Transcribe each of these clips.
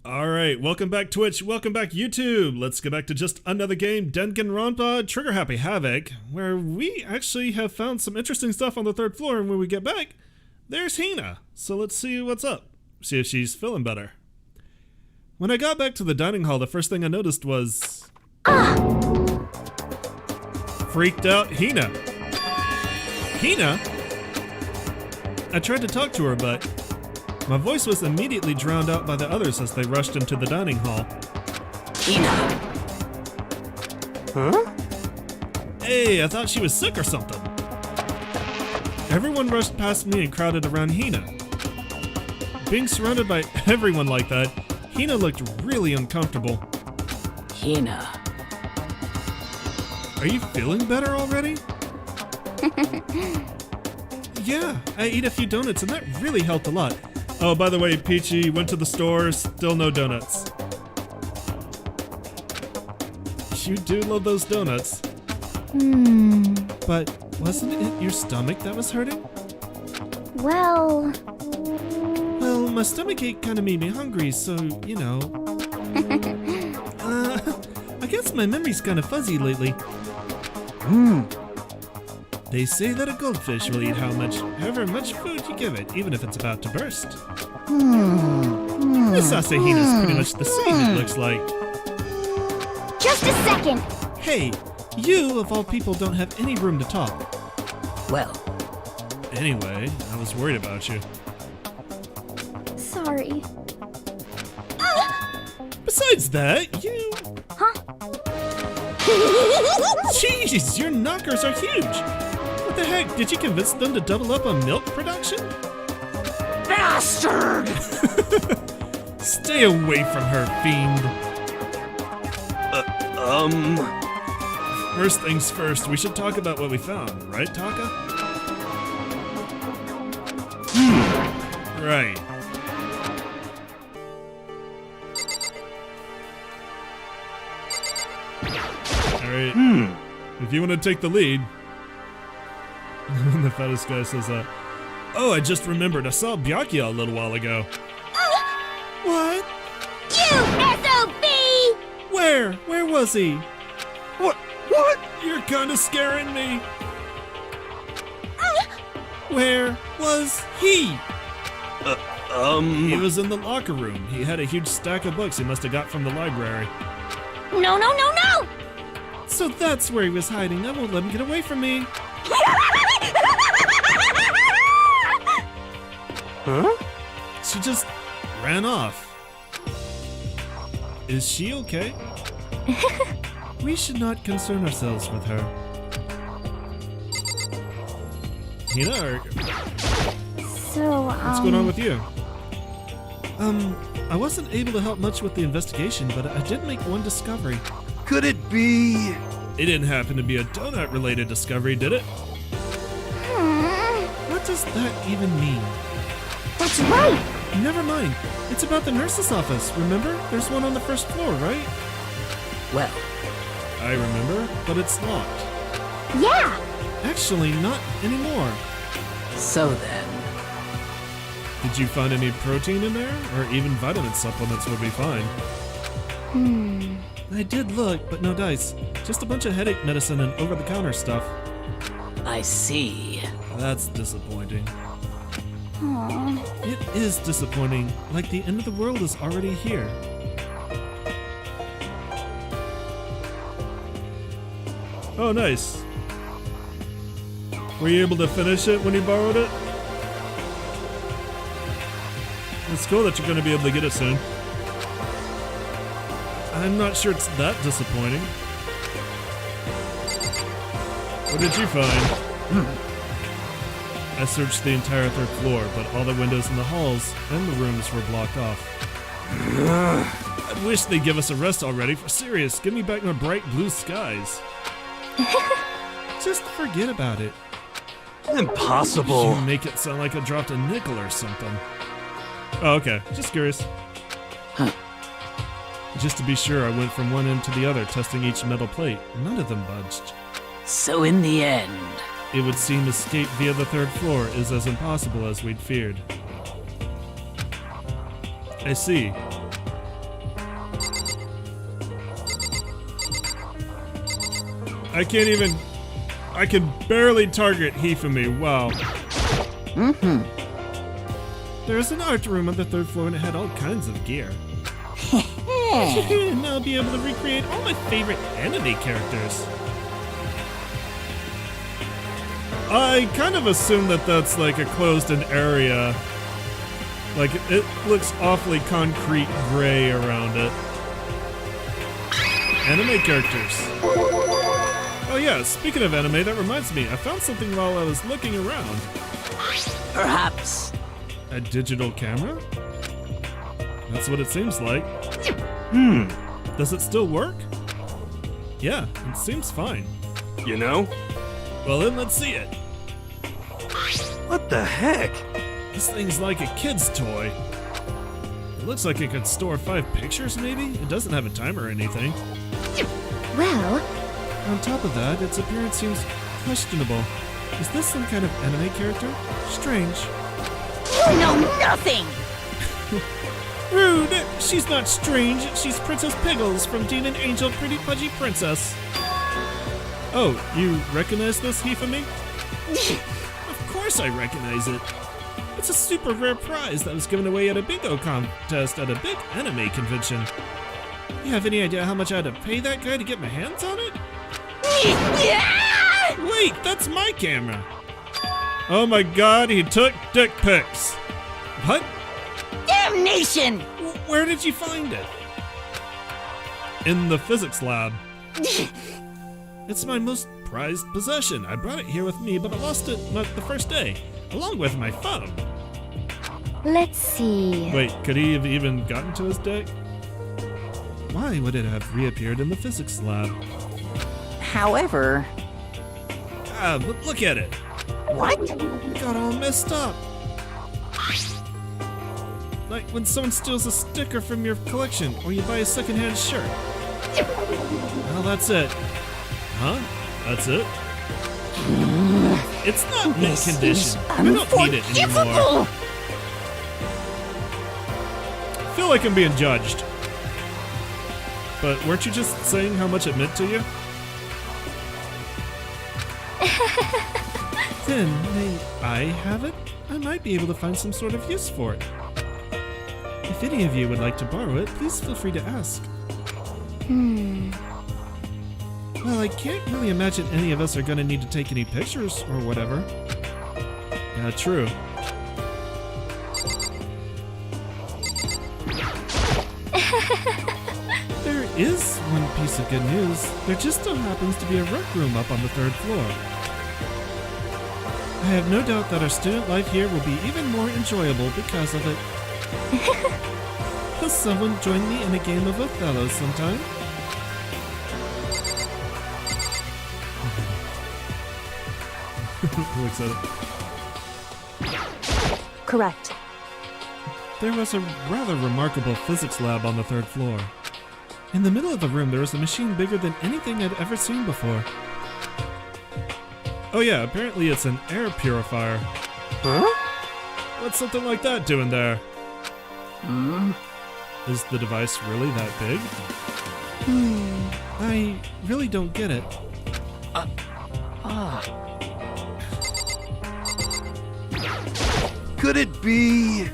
Alright, welcome back Twitch, welcome back YouTube. Let's get back to just another game, Danganronpa Trigger Happy Havoc, where we actually have found some interesting stuff on the third floor, and when we get back, there's Hina. So let's see what's up, see if she's feeling better. When I got back to the dining hall, the first thing I noticed was... freaked out Hina. Hina? I tried to talk to her, but my voice was immediately drowned out by the others as they rushed into the dining hall. Hina! Huh? Hey, I thought she was sick or something. Everyone rushed past me and crowded around Hina. Being surrounded by everyone like that, Hina looked really uncomfortable. Hina. Are you feeling better already? Yeah, I ate a few donuts and that really helped a lot. Oh, by the way, Peachy went to the store, still no donuts. You do love those donuts. But wasn't it your stomach that was hurting? Well, my stomach ache kind of made me hungry, so, you know. I guess my memory's kind of fuzzy lately. They say that a goldfish will eat however much food you give it, even if it's about to burst. This Asahina's pretty much the same, it looks like. just a second. Hey, you, of all people, don't have any room to talk. Well. Anyway, I was worried about you. Sorry. Besides that, you... Huh? Jeez, your knockers are huge! What the heck, did you convince them to double up on milk production? Bastard! Stay away from her, fiend. First things first, we should talk about what we found, right, Taka? Right. Alright. If you want to take the lead. The fattest guy says, oh, I just remembered, I saw Byakuya a little while ago. What? You SOB! Where? Where was he? What? You're kinda scaring me. Where was he? He was in the locker room. He had a huge stack of books he must have got from the library. No! So that's where he was hiding. I won't let him get away from me. Huh? She just ran off. Is she okay? We should not concern ourselves with her. Hina, So, what's going on with you? I wasn't able to help much with the investigation, but I did make one discovery. Could it be? It didn't happen to be a donut-related discovery, did it? What does that even mean? That's right! Never mind. It's about the nurse's office, remember? There's one on the first floor, right? Well. I remember, but it's locked. Yeah! Actually, not anymore. So then. Did you find any protein in there? Or even vitamin supplements would be fine. I did look, but no dice. Just a bunch of headache medicine and over-the-counter stuff. I see. That's disappointing. Aww. It is disappointing, like the end of the world is already here. Oh, nice. Were you able to finish it when you borrowed it? It's cool that you're going to be able to get it soon. I'm not sure it's that disappointing. What did you find? I searched the entire third floor, but all the windows in the halls and the rooms were blocked off. I wish they'd give us a rest already. For serious, give me back my bright blue skies. Just forget about it. Impossible. You make it sound like I dropped a nickel or something. Oh, okay. Just curious. Huh. Just to be sure, I went from one end to the other, testing each metal plate. None of them budged. So in the end... It would seem escape via the third floor is as impossible as we'd feared. I see. I can't even... I can barely target Hifumi. Wow. There's an art room on the 3rd floor and it had all kinds of gear. And I'll be able to recreate all my favorite anime characters. I kind of assume that that's like a closed-in area. Like, it looks awfully concrete gray around it. Anime characters. Oh yeah, speaking of anime, that reminds me, I found something while I was looking around. Perhaps. A digital camera? That's what it seems like. Does it still work? Yeah, it seems fine. You know? Well then, let's see it. What the heck? This thing's like a kid's toy. It looks like it could store 5 pictures, maybe? It doesn't have a timer or anything. Well, On top of that, its appearance seems questionable. Is this some kind of anime character? Strange. you know nothing! Rude! She's not strange. She's Princess Piggles from Demon Angel Pretty Pudgy Princess. Oh, you recognize this, Hifumi? Of course I recognize it. It's a super rare prize that was given away at a bingo contest at a big anime convention. You have any idea how much I had to pay that guy to get my hands on it? Wait, that's my camera. Oh my god, he took dick pics. What? Damnation! Where did you find it? In the physics lab. It's my most prized possession. I brought it here with me, but I lost it the first day, along with my phone. Let's see. Wait, could he have even gotten to his dick? Why would it have reappeared in the physics lab? However, Ah, but look at it. what? It got all messed up. Like when someone steals a sticker from your collection, or you buy a secondhand shirt. Well, that's it. Huh? That's it? It's not mint condition. We don't need it anymore. I feel like I'm being judged. But weren't you just saying how much it meant to you? Then, may I have it? I might be able to find some sort of use for it. If any of you would like to borrow it, please feel free to ask. Well, I can't really imagine any of us are gonna need to take any pictures or whatever. Yeah, true. There is one piece of good news. There just so happens to be a rec room up on the 3rd floor. I have no doubt that our student life here will be even more enjoyable because of it. Will someone join me in a game of Othello sometime? Looks at it. Correct. There was a rather remarkable physics lab on the 3rd floor. In the middle of the room, there was a machine bigger than anything I'd ever seen before. Oh yeah, apparently it's an air purifier. Huh? What's something like that doing there? Is the device really that big? I really don't get it. Could it be?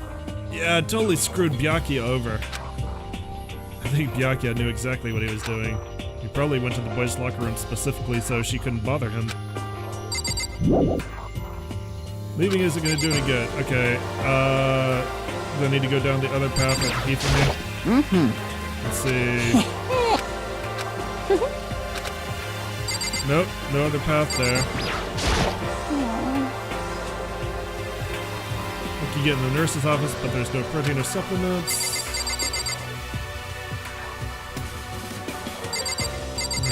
Yeah, it totally screwed Byakuya over. I think Byakuya knew exactly what he was doing. He probably went to the boys' locker room specifically so she couldn't bother him. Leaving isn't gonna do any good. Okay, do I need to go down the other path with Hifumi? Let's see. Nope, no other path there. Like you get in the nurse's office, but there's no protein or supplements.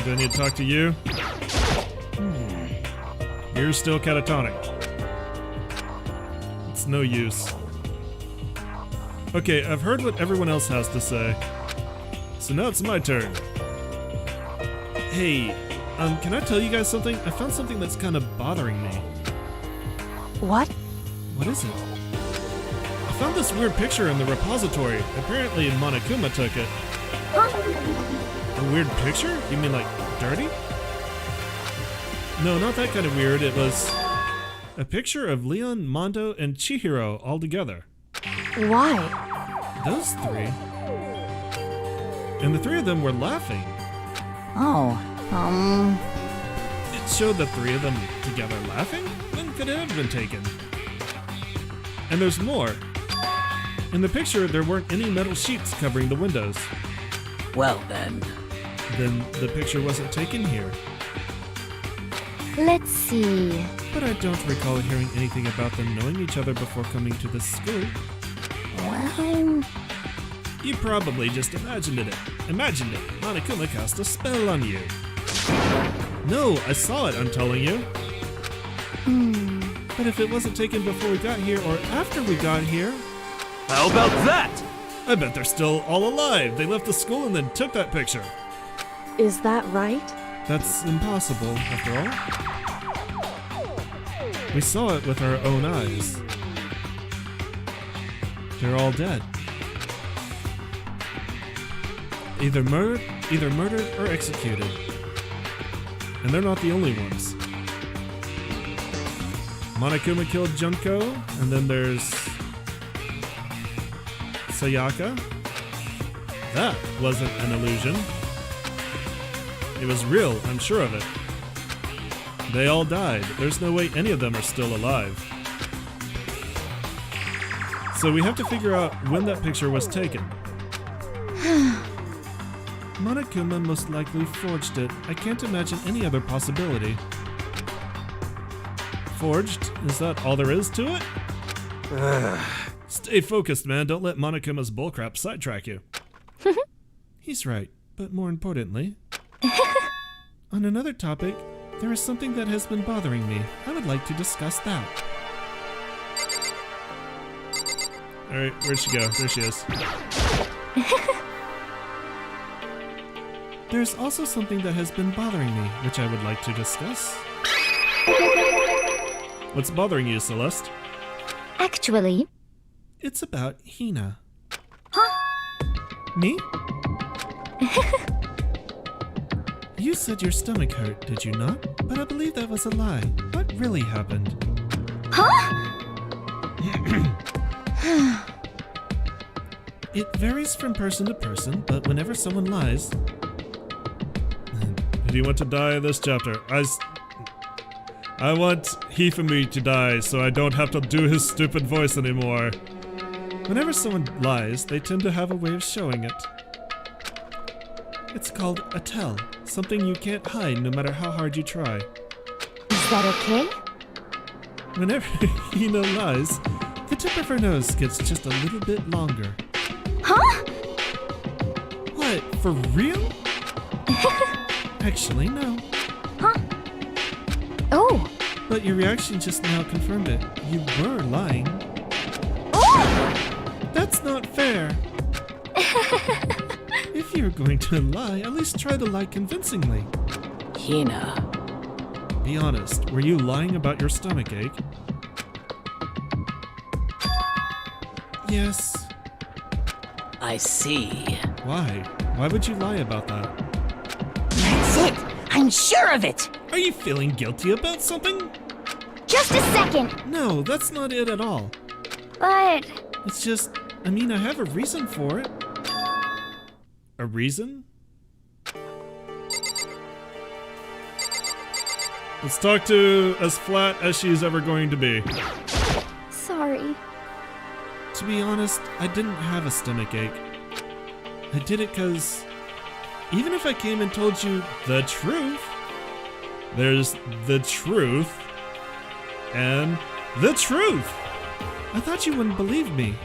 Do I need to talk to you? You're still catatonic. It's no use. Okay, I've heard what everyone else has to say. So now it's my turn. Hey, can I tell you guys something? I found something that's kind of bothering me. What? What is it? I found this weird picture in the repository. Apparently Monokuma took it. A weird picture? You mean like dirty? No, not that kind of weird. It was a picture of Leon, Mondo, and Chihiro all together. Why? Those three. And the three of them were laughing. Oh, It showed the three of them together laughing? When could it have been taken? And there's more. In the picture, there weren't any metal sheets covering the windows. well then. Then the picture wasn't taken here. Let's see. But I don't recall hearing anything about them knowing each other before coming to this school. Well, You probably just imagined it. Imagined it. Monokuma cast a spell on you. No, I saw it, I'm telling you. But if it wasn't taken before we got here or after we got here, How about that? I bet they're still all alive. They left the school and then took that picture. Is that right? That's impossible, after all. We saw it with our own eyes. They're all dead. Either murdered or executed. And they're not the only ones. Monokuma killed Junko, and then there's Sayaka. That wasn't an illusion. It was real, I'm sure of it. They all died. There's no way any of them are still alive. So we have to figure out when that picture was taken. Monokuma most likely forged it. I can't imagine any other possibility. Forged? Is that all there is to it? Stay focused, man. Don't let Monokuma's bullcrap sidetrack you. He's right, but more importantly... On another topic, there is something that has been bothering me. I would like to discuss that. Alright, where'd she go? There she is. There's also something that has been bothering me, which I would like to discuss. What's bothering you, Celeste? actually, It's about Hina. Me? You said your stomach hurt, did you not? But I believe that was a lie. What really happened? It varies from person to person, but whenever someone lies... Do you want to die this chapter? I want Hifumi to die so I don't have to do his stupid voice anymore. Whenever someone lies, they tend to have a way of showing it. It's called a tell, something you can't hide no matter how hard you try. is that okay? Whenever Hina lies, the tip of her nose gets just a little bit longer. Huh? What, for real? Actually, no. Oh, But your reaction just now confirmed it. You were lying. That's not fair. If you're going to lie, at least try to lie convincingly. Hina. Be honest, were you lying about your stomach ache? Yes. I see. Why? Why would you lie about that? that's it. I'm sure of it. Are you feeling guilty about something? Just a second. No, that's not it at all. But It's just, I mean, I have a reason for it. A reason? Let's talk to as flat as she's ever going to be. sorry. To be honest, I didn't have a stomach ache. I did it because even if I came and told you the truth, there's the truth and the truth. I thought you wouldn't believe me.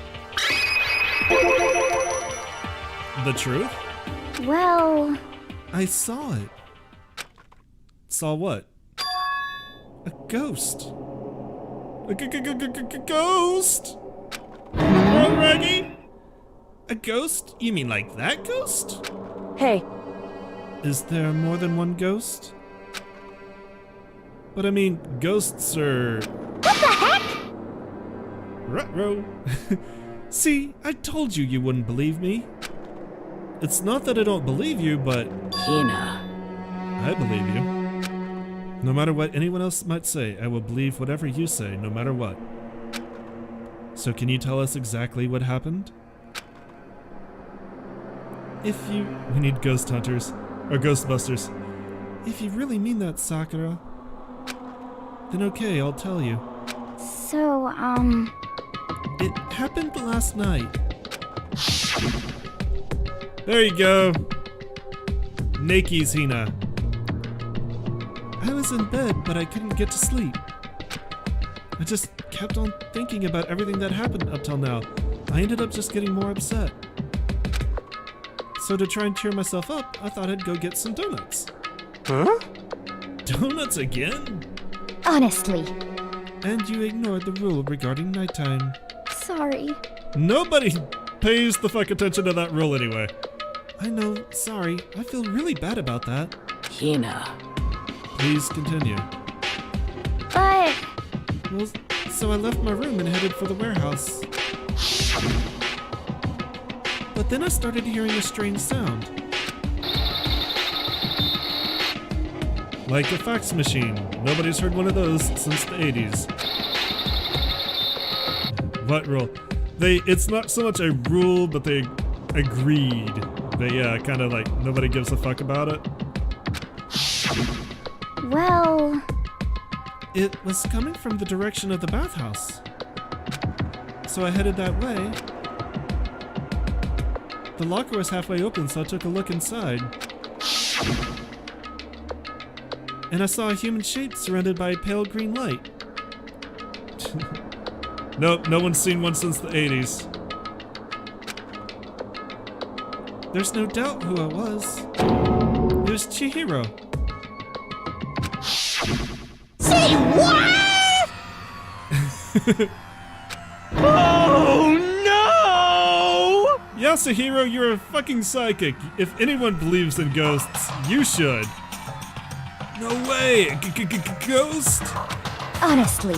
The truth? Well, I saw it. Saw what? A ghost. A ghost? Wrong, Raggy? A ghost? You mean like that ghost? Hey, Is there more than one ghost? But I mean, ghosts are... what the heck? Ruh-roh. See, I told you wouldn't believe me. It's not that I don't believe you, but Hina. I believe you. No matter what anyone else might say, I will believe whatever you say, no matter what. So can you tell us exactly what happened? We need ghost hunters, or ghostbusters. If you really mean that, Sakura, then okay, I'll tell you. So, It happened last night. There you go. Naki's Hina. I was in bed, but I couldn't get to sleep. I just kept on thinking about everything that happened up till now. I ended up just getting more upset. So to try and cheer myself up, I thought I'd go get some donuts. Huh? Donuts again? honestly. And you ignored the rule regarding nighttime. Sorry. Nobody pays the fuck attention to that rule anyway. I know, sorry. I feel really bad about that. Hina. Please continue. But Well, so I left my room and headed for the warehouse. But then I started hearing a strange sound. Like a fax machine. Nobody's heard one of those since the 80s. What rule? It's not so much a rule, but they agreed. They, kind of like, nobody gives a fuck about it. well, It was coming from the direction of the bathhouse. So I headed that way. The locker was halfway open, so I took a look inside. And I saw a human shape surrounded by a pale green light. Nope, no one's seen one since the 80s. There's no doubt who it was. It was Chihiro. Say what? Oh no! Yasuhiro, you're a fucking psychic. If anyone believes in ghosts, you should. No way! Ghost? honestly.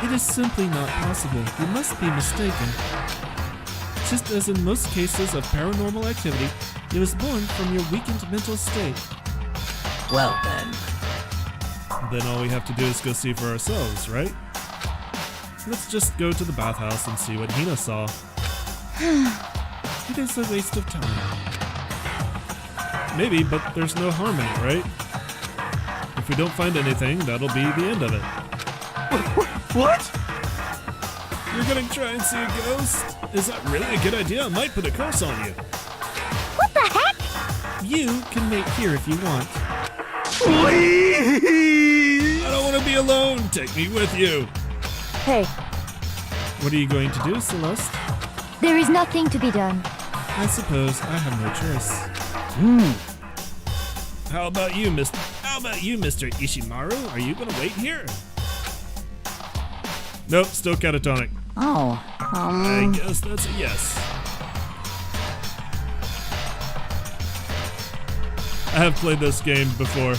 It is simply not possible. You must be mistaken. Just as in most cases of paranormal activity, it was born from your weakened mental state. Well then. Then all we have to do is go see for ourselves, right? Let's just go to the bathhouse and see what Hina saw. It is a waste of time. Maybe, but there's no harm in it, right? If we don't find anything, that'll be the end of it. What? You're gonna try and see a ghost? Is that really a good idea? I might put a curse on you. What the heck? You can wait here if you want. Please! I don't want to be alone. Take me with you. Hey, What are you going to do, Celeste? There is nothing to be done. I suppose I have no choice. How about you, Mr. Ishimaru? Are you gonna wait here? Nope, still catatonic. Oh, I guess that's a yes. I have played this game before.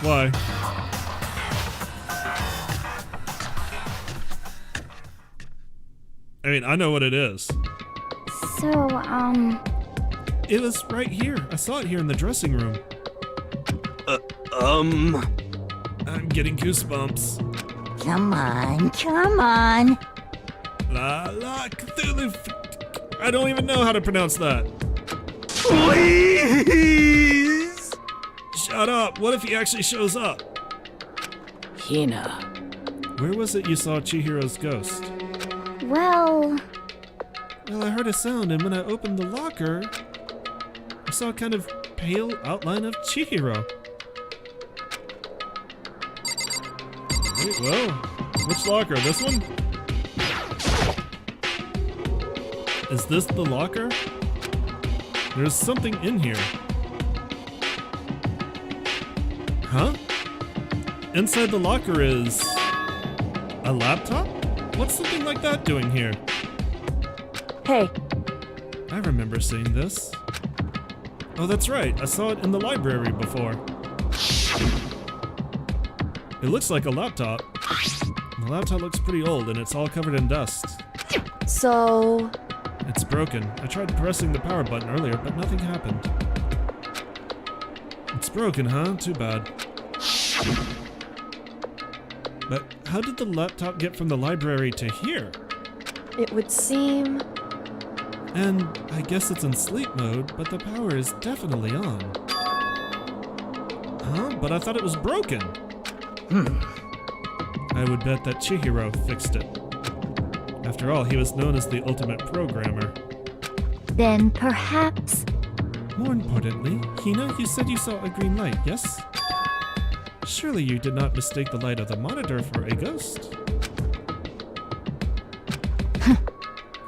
Why? I mean, I know what it is. So, It was right here. I saw it here in the dressing room. I'm getting goosebumps. come on, come on. La la Cthulhu. I don't even know how to pronounce that. Please! Shut up. What if he actually shows up? Hina. Where was it you saw Chihiro's ghost? well, Well, I heard a sound, and when I opened the locker, I saw a kind of pale outline of Chihiro. Wait, whoa. Which locker? This one? Is this the locker? There's something in here. Huh? Inside the locker is a laptop? What's something like that doing here? hey, I remember seeing this. Oh, that's right. I saw it in the library before. It looks like a laptop. The laptop looks pretty old and it's all covered in dust. so It's broken. I tried pressing the power button earlier, but nothing happened. It's broken, huh? Too bad. But how did the laptop get from the library to here? It would seem. And I guess it's in sleep mode, but the power is definitely on. Huh? But I thought it was broken. I would bet that Chihiro fixed it. After all, he was known as the ultimate programmer. Then perhaps. More importantly, Hina, you said you saw a green light, yes? Surely you did not mistake the light of the monitor for a ghost?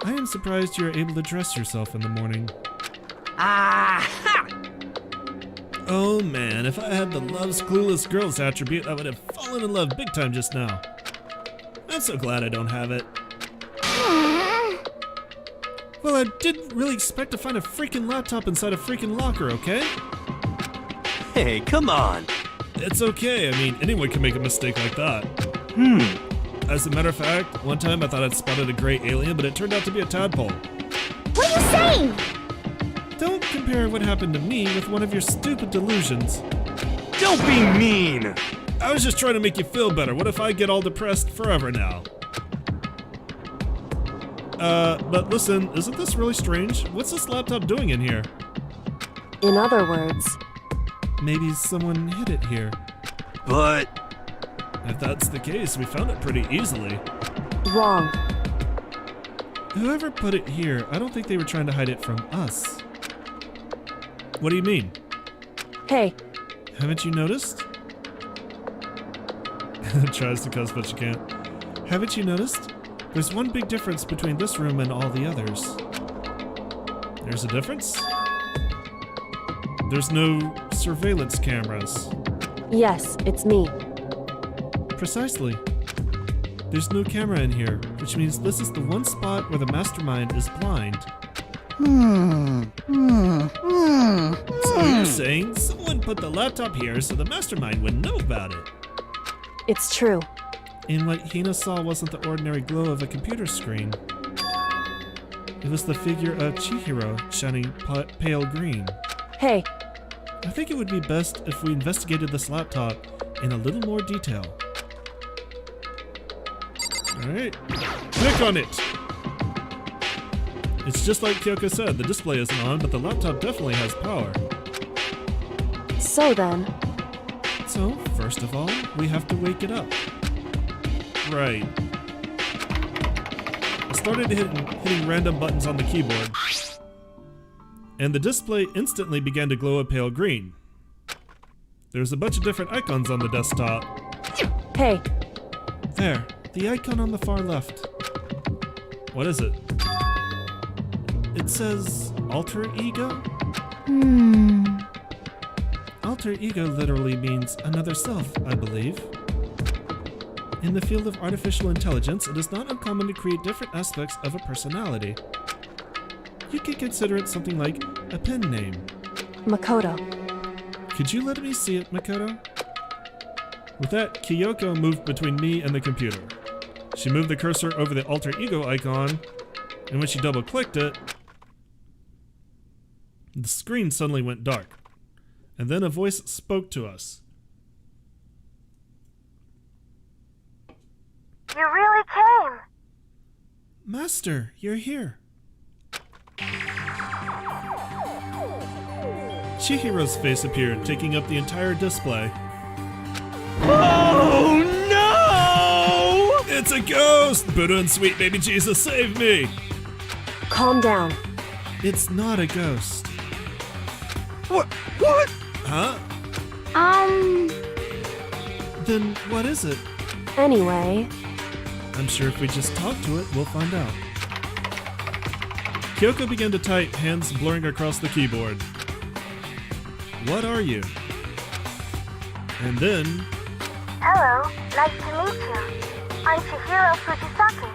I am surprised you are able to dress yourself in the morning. Aha! Oh man, if I had the loves clueless girls attribute, I would have fallen in love big time just now. I'm so glad I don't have it. Well, I didn't really expect to find a freaking laptop inside a freaking locker, okay? Hey, come on. It's okay, I mean, anyone can make a mistake like that. As a matter of fact, one time I thought I'd spotted a gray alien, but it turned out to be a tadpole. What are you saying? Don't compare what happened to me with one of your stupid delusions. Don't be mean. I was just trying to make you feel better. What if I get all depressed forever now? But listen, isn't this really strange? What's this laptop doing in here? In other words, Maybe someone hid it here. But If that's the case, we found it pretty easily. wrong. Whoever put it here, I don't think they were trying to hide it from us. What do you mean? Hey, Haven't you noticed? Tries to cuss, but she can't. Haven't you noticed? There's one big difference between this room and all the others. There's a difference? There's no surveillance cameras. yes, it's me. Precisely. There's no camera in here, which means this is the one spot where the mastermind is blind. So you're saying someone put the laptop here so the mastermind would know about it? It's true. And what Hina saw wasn't the ordinary glow of a computer screen. It was the figure of Chihiro shining pale green. Hey, I think it would be best if we investigated this laptop in a little more detail. Alright, click on it! It's just like Kyoko said, the display isn't on, but the laptop definitely has power. so then, So, first of all, we have to wake it up. Right. I started hitting random buttons on the keyboard, and the display instantly began to glow a pale green. There's a bunch of different icons on the desktop. hey, There, the icon on the far left. What is it? It says alter ego? Alter ego literally means another self, I believe. In the field of artificial intelligence, it is not uncommon to create different aspects of a personality. You could consider it something like a pen name. Makoto. Could you let me see it, Makoto? With that, Kyoko moved between me and the computer. She moved the cursor over the alter ego icon, and when she double-clicked it, the screen suddenly went dark. And then a voice spoke to us. You really came. Master, you're here. Chihiro's face appeared, taking up the entire display. oh no! It's a ghost! Buddha and sweet baby Jesus, save me! Calm down. It's not a ghost. What? What? Huh? Then what is it? Anyway, I'm sure if we just talk to it, we'll find out. Kyoko began to type, hands blurring across the keyboard. What are you? And then... Hello, nice to meet you. I'm Chihiro Fujisaki.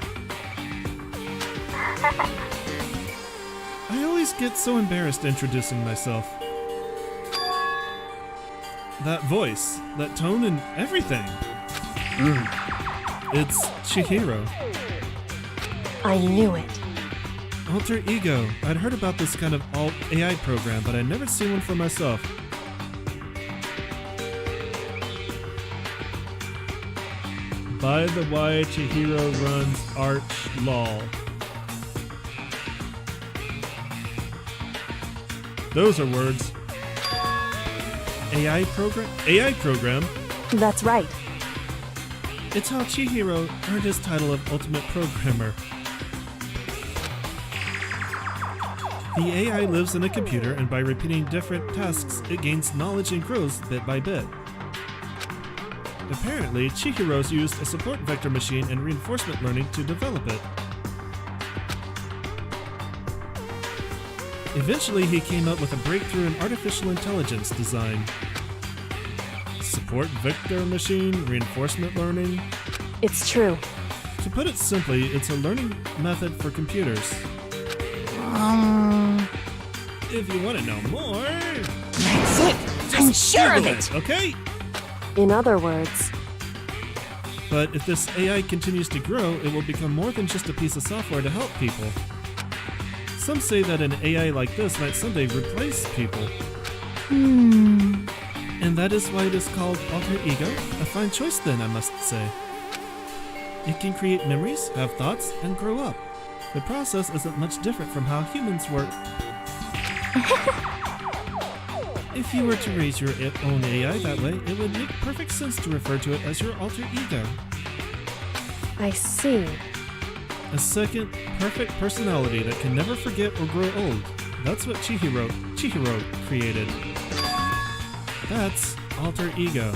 I always get so embarrassed introducing myself. That voice, that tone and everything. It's Chihiro. I knew it. Alter ego. I'd heard about this kind of alt AI program, but I'd never seen one for myself. By the way, Chihiro runs Arch Lol. Those are words. AI program? That's right. It's how Chihiro earned his title of Ultimate Programmer. The AI lives in a computer, and by repeating different tasks, it gains knowledge and grows bit by bit. Apparently, Chihiro's used a support vector machine and reinforcement learning to develop it. Eventually, he came up with a breakthrough in artificial intelligence design. Support vector machine, reinforcement learning. It's true. To put it simply, it's a learning method for computers. If you want to know more, That's it. I'm sure of Google it. Okay? In other words, But if this AI continues to grow, it will become more than just a piece of software to help people. Some say that an AI like this might someday replace people. And that is why it is called alter ego. A fine choice then, I must say. It can create memories, have thoughts, and grow up. The process isn't much different from how humans work. If you were to raise your own AI that way, it would make perfect sense to refer to it as your alter ego. I see. A second, perfect personality that can never forget or grow old. That's what Chihiro created. That's alter ego.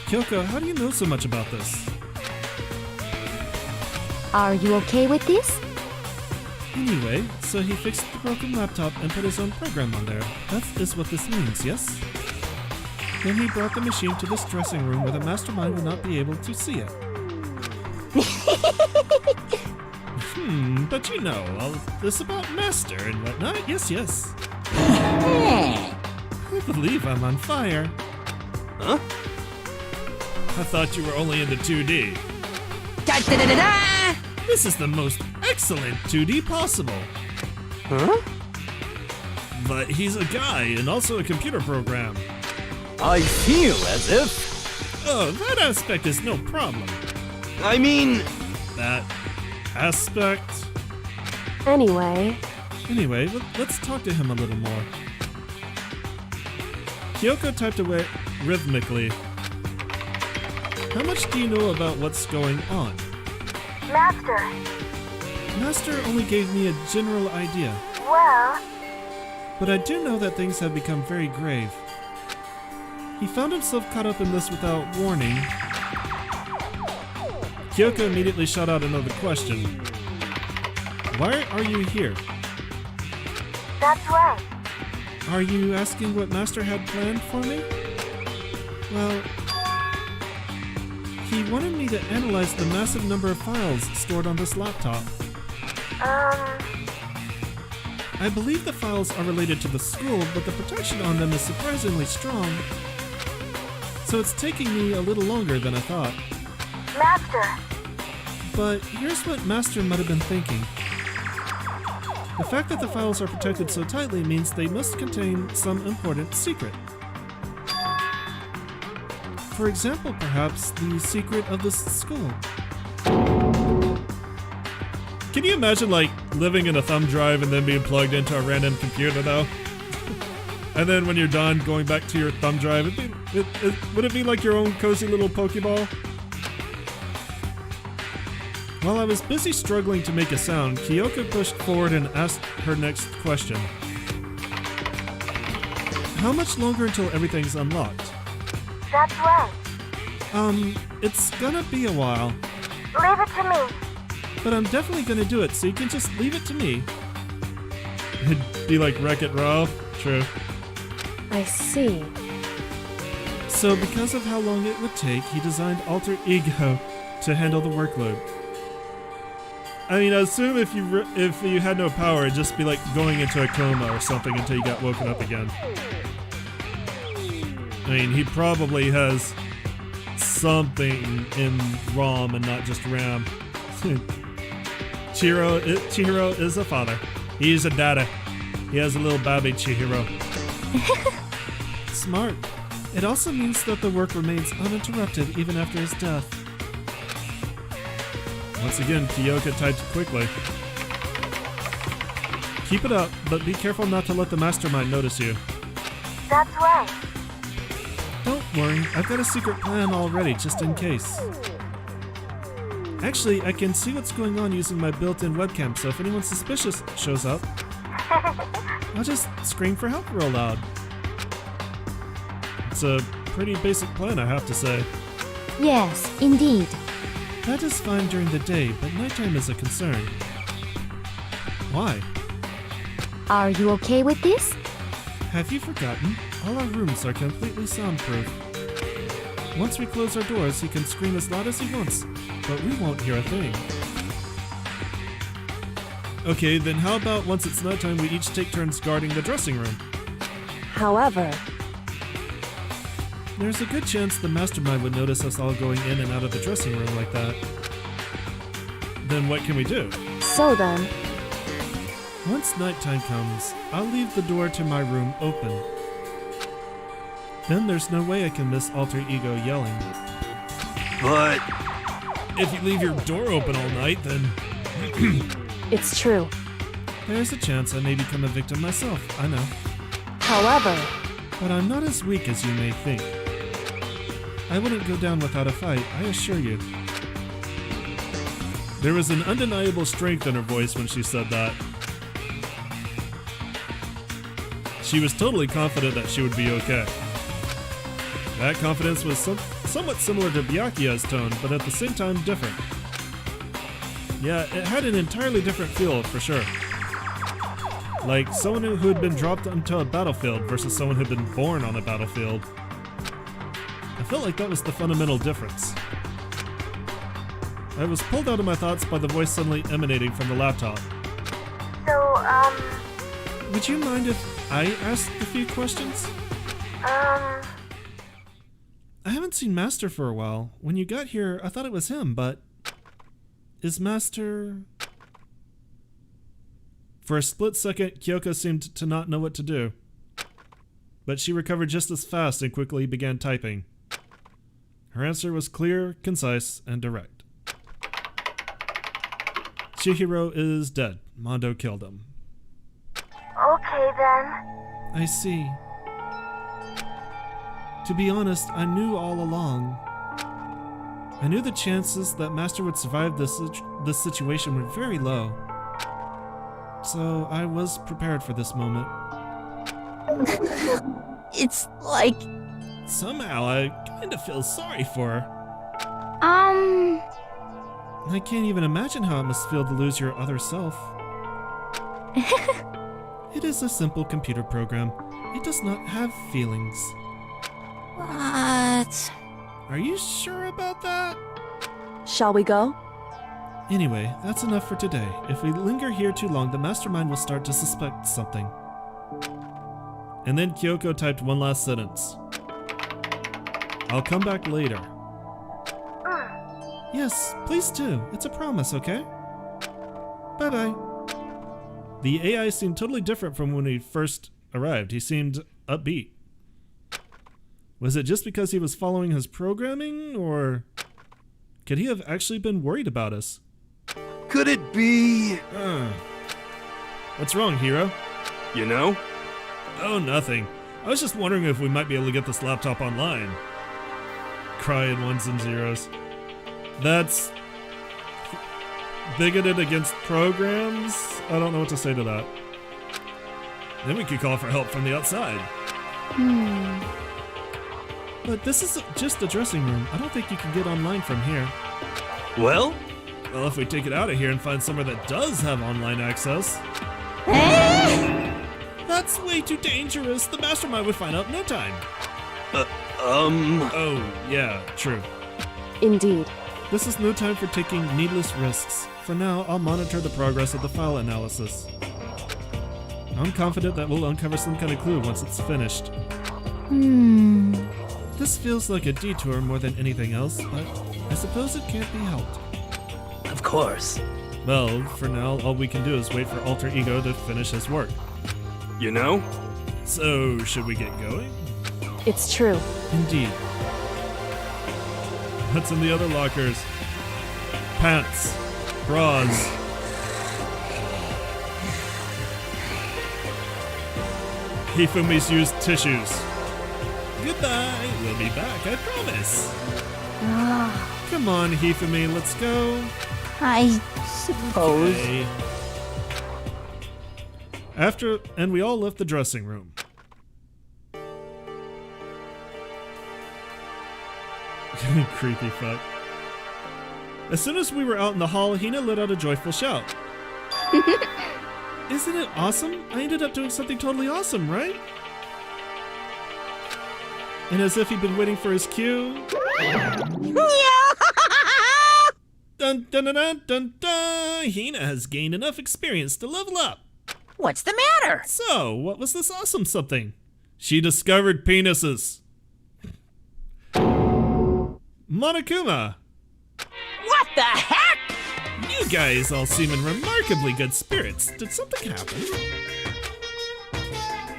Kyoko, how do you know so much about this? Are you okay with this? Anyway, so he fixed the broken laptop and put his own program on there. That is what this means, yes? Then he brought the machine to this dressing room where the mastermind will not be able to see it. But you know, all this about master and whatnot, yes. I believe I'm on fire. Huh? I thought you were only into 2D. Da da da da da! This is the most excellent 2D possible. Huh? But he's a guy and also a computer program. I feel as if... Oh, that aspect is no problem. I mean... That aspect? Anyway, Let's talk to him a little more. Kyoko typed away rhythmically. How much do you know about what's going on? Master, Master only gave me a general idea, well, but I do know that things have become very grave. He found himself caught up in this without warning. Kyoko immediately shot out another question. Why are you here? that's right. Are you asking what Master had planned for me? Well, he wanted me to analyze the massive number of files stored on this laptop. I believe the files are related to the school, but the protection on them is surprisingly strong. So it's taking me a little longer than I thought. Master, But here's what Master might have been thinking. The fact that the files are protected so tightly means they must contain some important secret. For example, perhaps the secret of this school. Can you imagine, like, living in a thumb drive and then being plugged into a random computer, though? And then when you're done, going back to your thumb drive, would it be like your own cozy little Pokeball? While I was busy struggling to make a sound, Kyoko pushed forward and asked her next question. How much longer until everything's unlocked? that's right. It's gonna be a while, Leave it to me. but I'm definitely gonna do it, so you can just leave it to me. It'd be like Wreck-It Ralph. True. I see. So because of how long it would take, he designed Alter Ego to handle the workload. I mean, I assume if you had no power, it'd just be like going into a coma or something until you got woken up again. I mean, he probably has something in ROM and not just RAM. Chihiro is a father. He's a dada. He has a little baby Chihiro. Smart. It also means that the work remains uninterrupted even after his death. Once again, Kyoka typed quickly. Keep it up, but be careful not to let the mastermind notice you. That's right. Don't worry, I've got a secret plan already, just in case. Actually, I can see what's going on using my built-in webcam, so if anyone suspicious shows up, I'll just scream for help real loud. It's a pretty basic plan, I have to say. Yes, indeed. That is fine during the day, but nighttime is a concern. Why? Are you okay with this? Have you forgotten? All our rooms are completely soundproof. Once we close our doors, he can scream as loud as he wants, but we won't hear a thing. Okay, then how about once it's nighttime we each take turns guarding the dressing room? However, There's a good chance the mastermind would notice us all going in and out of the dressing room like that. Then what can we do? so then, Once nighttime comes, I'll leave the door to my room open. Then there's no way I can miss Alter Ego yelling. But If you leave your door open all night, then it's true. there's a chance I may become a victim myself, I know. However, But I'm not as weak as you may think. I wouldn't go down without a fight, I assure you. There was an undeniable strength in her voice when she said that. She was totally confident that she would be okay. That confidence was somewhat similar to Byakuya's tone, but at the same time different. Yeah, it had an entirely different feel, for sure. Like someone who had been dropped onto a battlefield versus someone who had been born on a battlefield. I felt like that was the fundamental difference. I was pulled out of my thoughts by the voice suddenly emanating from the laptop. So, Would you mind if I asked a few questions? I haven't seen Master for a while. When you got here, I thought it was him, but... Is Master... For a split second, Kyoko seemed to not know what to do. But she recovered just as fast and quickly began typing. Her answer was clear, concise, and direct. Chihiro is dead. Mondo killed him. okay then. I see. To be honest, I knew all along. I knew the chances that Master would survive this situation were very low. So I was prepared for this moment. It's like, Somehow I kind of feel sorry for her. I can't even imagine how it must feel to lose your other self. It is a simple computer program. It does not have feelings. what? Are you sure about that? shall we go? Anyway, that's enough for today. If we linger here too long, the mastermind will start to suspect something. And then Kyoko typed one last sentence. I'll come back later. Yes, please do. It's a promise, okay? Bye-bye. The AI seemed totally different from when he first arrived. He seemed upbeat. Was it just because he was following his programming, or could he have actually been worried about us? could it be, What's wrong, Hiro? you know? Oh, nothing. I was just wondering if we might be able to get this laptop online. Cry in ones and zeros. That's bigoted against programs? I don't know what to say to that. Then we could call for help from the outside. But this is just a dressing room. I don't think you can get online from here. Well, Well, if we take it out of here and find somewhere that does have online access... That's way too dangerous. The mastermind would find out in no time. Oh, yeah, true. Indeed. This is no time for taking needless risks. For now, I'll monitor the progress of the file analysis. I'm confident that we'll uncover some kind of clue once it's finished. This feels like a detour more than anything else, but I suppose it can't be helped. Of course. Well, for now, all we can do is wait for Alter Ego to finish his work. you know? So, should we get going? It's true. Indeed. What's in the other lockers? Pants. Bras. Hifumi's used tissues. Goodbye. We'll be back, I promise. Come on, Hifumi, let's go. I suppose. Okay. And we all left the dressing room. Creepy fuck. As soon as we were out in the hall, Hina let out a joyful shout. Isn't it awesome? I ended up doing something totally awesome, right? And as if he'd been waiting for his cue. Dun dun dun dun dun dun! Hina has gained enough experience to level up. What's the matter? So, what was this awesome something? She discovered penises. Monokuma! What the heck? You guys all seem in remarkably good spirits. Did something happen?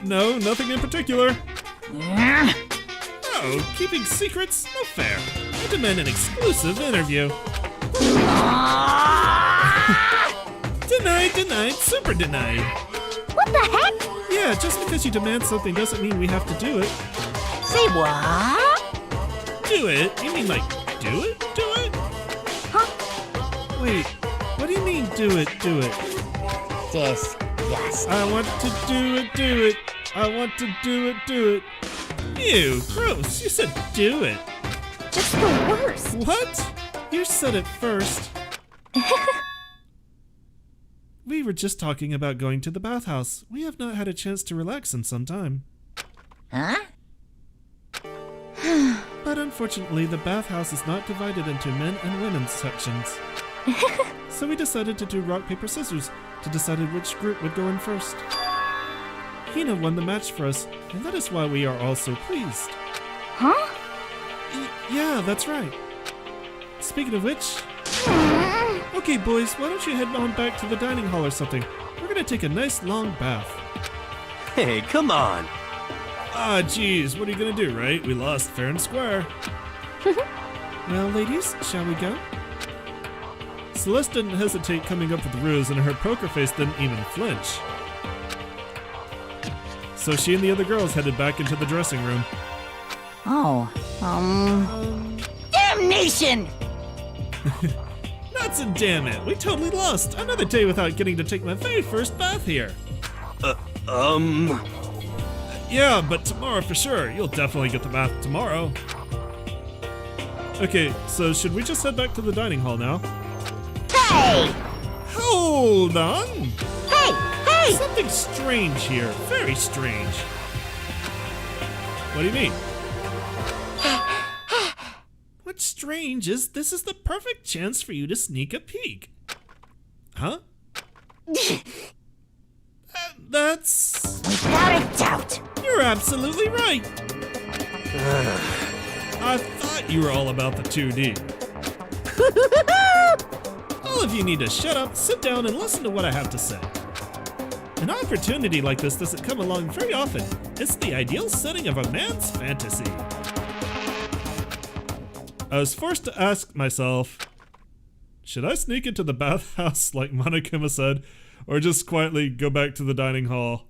No, nothing in particular. Oh, keeping secrets? No fair. I demand an exclusive interview. Denied, denied, super denied. What the heck? Yeah, just because you demand something doesn't mean we have to do it. Say what? Do it? You mean like, do it? Do it? Huh? Wait, what do you mean do it? Do it? Disgusting. I want to do it, do it. I want to do it, do it. Ew, gross. You said do it. Just the worst. What? You said it first. We were just talking about going to the bathhouse. We have not had a chance to relax in some time. Huh? But unfortunately, the bathhouse is not divided into men and women's sections. So we decided to do rock, paper, scissors to decide which group would go in first. Hina won the match for us, and that is why we are all so pleased. Huh? Yeah, that's right. Speaking of which... Okay, boys, why don't you head on back to the dining hall or something? We're gonna take a nice long bath. Hey, come on. Ah, geez, what are you gonna do, right? We lost fair and square. Well, ladies, shall we go? Celeste didn't hesitate coming up with the ruse, and her poker face didn't even flinch. So she and the other girls headed back into the dressing room. Oh, damnation! Nuts and damn it, we totally lost. Another day without getting to take my very first bath here. Yeah, but tomorrow for sure. You'll definitely get the bath tomorrow. Okay, so should we just head back to the dining hall now? Hey! Hold on! Hey! Hey! Something strange here. Very strange. What do you mean? What's strange is this is the perfect chance for you to sneak a peek. Huh? That's... Without a doubt. You're absolutely right. I thought you were all about the 2D. All of you need to shut up, sit down, and listen to what I have to say. An opportunity like this doesn't come along very often. It's the ideal setting of a man's fantasy. I was forced to ask myself, should I sneak into the bathhouse like Monokuma said, or just quietly go back to the dining hall?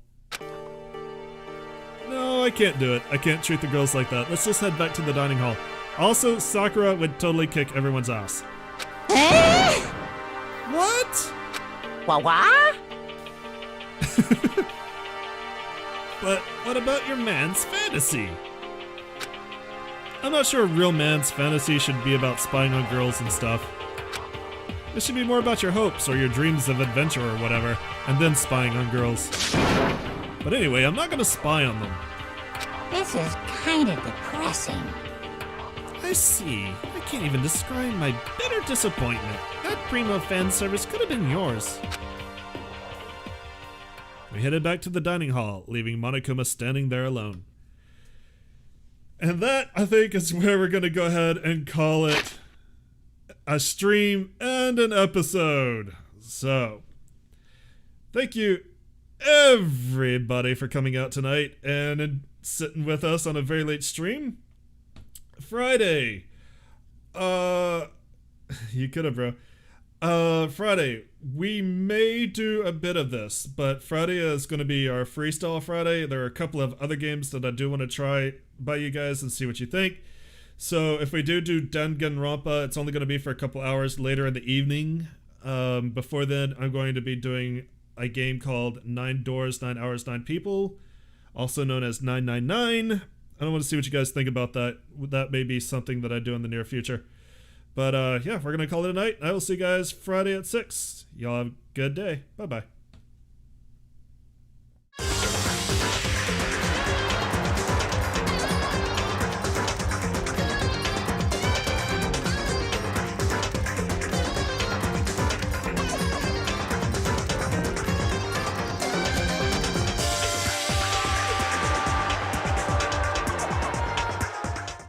No, I can't do it. I can't treat the girls like that. Let's just head back to the dining hall. Also, Sakura would totally kick everyone's ass. What? Wah? But what about your man's fantasy? I'm not sure a real man's fantasy should be about spying on girls and stuff. It should be more about your hopes or your dreams of adventure or whatever, and then spying on girls. But anyway, I'm not gonna spy on them. This is kind of depressing. I see. I can't even describe my bitter disappointment. That primo fan service could have been yours. We headed back to the dining hall, leaving Monokuma standing there alone. And that, I think, is where we're going to go ahead and call it a stream and an episode. So, thank you everybody for coming out tonight and sitting with us on a very late stream. Friday. You could have, bro. Friday, we may do a bit of this, but Friday is going to be our freestyle Friday. There are a couple of other games that I do want to try by you guys and see what you think. So if we do Danganronpa, it's only going to be for a couple hours later in the evening. Before then, I'm going to be doing a game called 9 Doors, 9 Hours, 9 People, also known as 999. I don't want to see what you guys think about that. That may be something that I do in the near future. But yeah, we're going to call it a night. I will see you guys Friday at 6. Y'all have a good day. Bye-bye.